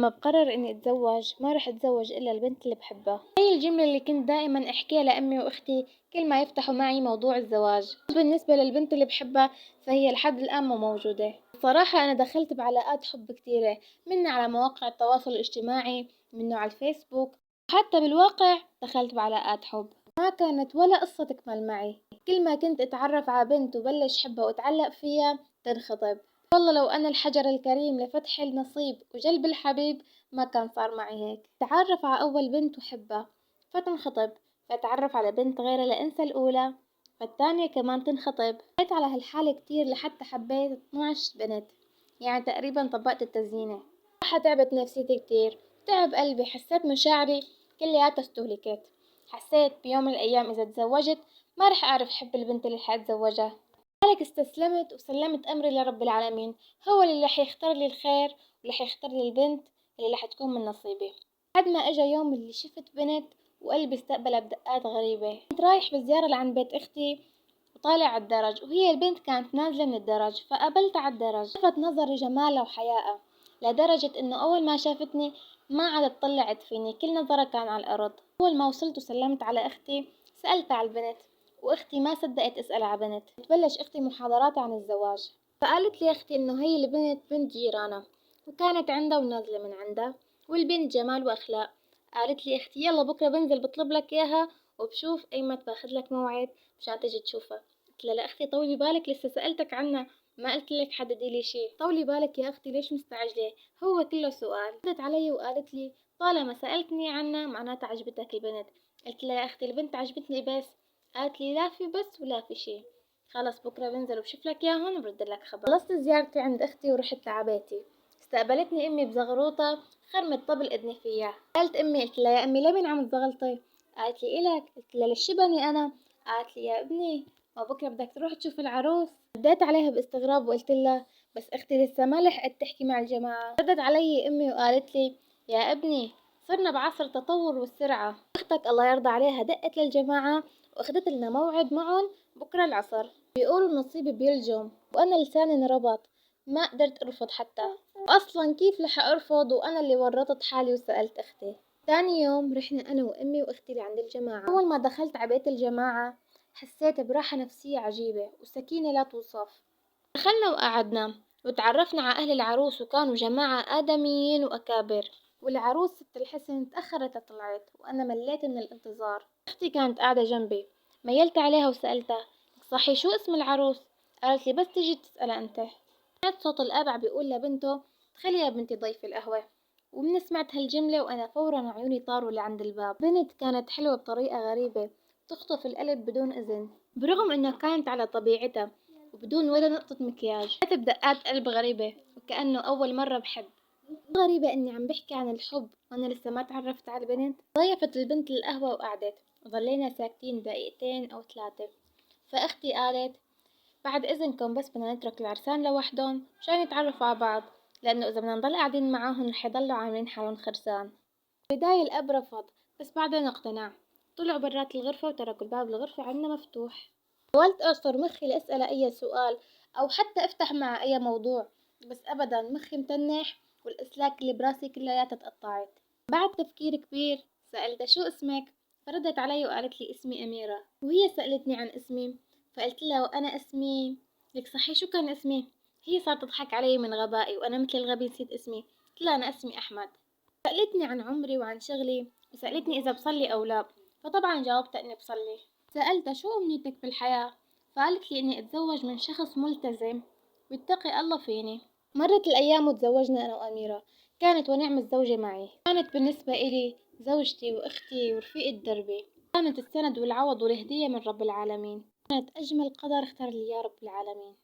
لما بقرر اني اتزوج ما رح اتزوج الا البنت اللي بحبها. هي الجملة اللي كنت دائما احكيها لامي واختي كل ما يفتحوا معي موضوع الزواج. بالنسبة للبنت اللي بحبها فهي لحد الان مو موجودة. صراحة انا دخلت بعلاقات حب كثيرة، منها على مواقع التواصل الاجتماعي، منه على الفيسبوك، وحتى بالواقع دخلت بعلاقات حب. ما كانت ولا قصة تكمل معي. كل ما كنت اتعرف على بنت وبلش حبها واتعلق فيها تنخطب. والله لو أنا الحجر الكريم لفتح النصيب وجلب الحبيب ما كان صار معي هيك. تعرف على أول بنت وحبها فتنخطب، فتعرف على بنت غيرها لأنسى الأولى، فالتانية كمان تنخطب. جيت على هالحالة كتير لحتى حبيت 12 بنت، يعني تقريبا طبقت التزيينة. صراحة تعبت نفسيتي كتير، تعب قلبي، حسيت مشاعري كلياتها استهلكت. حسيت بيوم من الأيام إذا تزوجت ما رح أعرف حب البنت اللي حأتزوجها. لذلك استسلمت وسلمت أمري لرب العالمين، هو اللي رح يختار لي الخير ورح يختار لي البنت اللي رح تكون من نصيبي. لحد ما اجى يوم اللي شفت بنت وقلبي استقبلها بدقات غريبة. كنت رايح بالزيارة لعند بيت اختي وطالع على الدرج، وهي البنت كانت نازلة من الدرج، فقابلت على الدرج. لفت نظري جمالها وحيائها لدرجة انه اول ما شافتني ما عادت طلعت فيني، كل نظرها كان على الارض. اول ما وصلت وسلمت على اختي سألت على البنت، واختي ما صدقت اسأل على بنت. تبلش اختي محاضرات عن الزواج، فقالت لي اختي انه هي البنت بنت جيرانها وكانت عندها ونازلة من عندها، والبنت جمال واخلاق. قالت لي اختي يلا بكره بنزل بطلب لك اياها وبشوف ايمت باخذ لك موعد مشان تجي تشوفها. قلت لها لا اختي طولي بالك لسه سألتك عنها ما قلت لك حددي لي شيء. طولي بالك يا اختي ليش مستعجلة، هو كله سؤال. ردت علي وقالت لي طالما سألتني عنها معناتها عجبتك البنت. قلت لها يا اختي البنت عجبتني بس. قالت لي لا في بس ولا في شيء، خلص بكره بنزل وبشوف لك اياهم وبرد لك خبر. خلصت زيارتي عند اختي ورحت لعبيتي. استقبلتني امي بزغروطه خرمت طبل اذني فيها. قالت امي، قلت لها يا امي ليه مين عم تزغلطي؟ قالت لي الك. قلت لها ليش شبني انا؟ قالت لي يا ابني ما بكره بدك تروح تشوف العروس. رديت عليها باستغراب وقلت لها بس اختي لسه ما لحقت تحكي مع الجماعه. ردت علي امي وقالت لي يا ابني صرنا بعصر التطور والسرعه، اختك الله يرضى عليها دقت للجماعه واخدت لنا موعد معهم بكره العصر. بيقولوا النصيب بيلجم وانا لساني انربط ما قدرت ارفض حتى. اصلا كيف رح ارفض وانا اللي ورطت حالي وسألت اختي. ثاني يوم رحنا انا وامي واختي لعند الجماعة. اول ما دخلت على بيت الجماعة حسيت براحة نفسية عجيبة وسكينة لا توصف. دخلنا وقعدنا وتعرفنا على اهل العروس وكانوا جماعة ادميين واكابر، والعروس ست الحسن تأخرت طلعت وانا مليت من الانتظار. اختي كانت قاعدة جنبي، ميلت عليها وسألتها صحي شو اسم العروس؟ قالت لي بس تيجي تسألها انت. سمعت صوت الأب عم بيقول لبنته تخلي يا بنتي ضيفي القهوة، ومن سمعت هالجملة وأنا فورا عيوني طاروا لعند الباب. بنت كانت حلوة بطريقة غريبة تخطف القلب بدون إذن، برغم إنها كانت على طبيعتها وبدون ولا نقطة مكياج. بدأت بدقات قلب غريبة وكأنه أول مرة بحب. غريبة إني عم بحكي عن الحب وأنا لسه ما تعرفت على البنت. ضيفت البنت القهوة وقعدت وظلينا ساكتين دقيقتين أو ثلاثة. فأختي قالت بعد إذنكم بس بدنا نترك العرسان لوحدهم مشان يتعرفوا على بعض، لأنه إذا بدنا نضل قاعدين معاهم رح يضلوا عاملين حالهم خرسان. بداية الأب رفض بس بعدين اقتنع. طلعوا برات الغرفة وتركوا الباب الغرفة عنا مفتوح. حاولت أعصر مخي لأسأل أي سؤال أو حتى أفتح مع أي موضوع، بس أبدا مخي متنح والأسلاك اللي براسي كلياتها تقطعت. بعد تفكير كبير سألتها شو اسمك؟ فردت علي وقالت لي اسمي أميرة، وهي سألتني عن اسمي فقلت لها وأنا اسمي لك صحيح شو كان اسمي؟ هي صارت تضحك علي من غبائي وأنا مثل الغبي نسيت اسمي. قلت لها أنا اسمي أحمد. سألتني عن عمري وعن شغلي وسألتني إذا بصلي أو لا، فطبعا جاوبت إني بصلي. سألتها شو أمنيتك بالحياة؟ فقالت لي إني أتزوج من شخص ملتزم ويتقي الله فيني. مرت الأيام وتزوجنا أنا وأميرة، كانت ونعم الزوجة معي. كانت بالنسبة إلي زوجتي وأختي ورفيقة دربي، كانت السند والعوض والهدية من رب العالمين. كانت أجمل قدر اختار لي يا رب العالمين.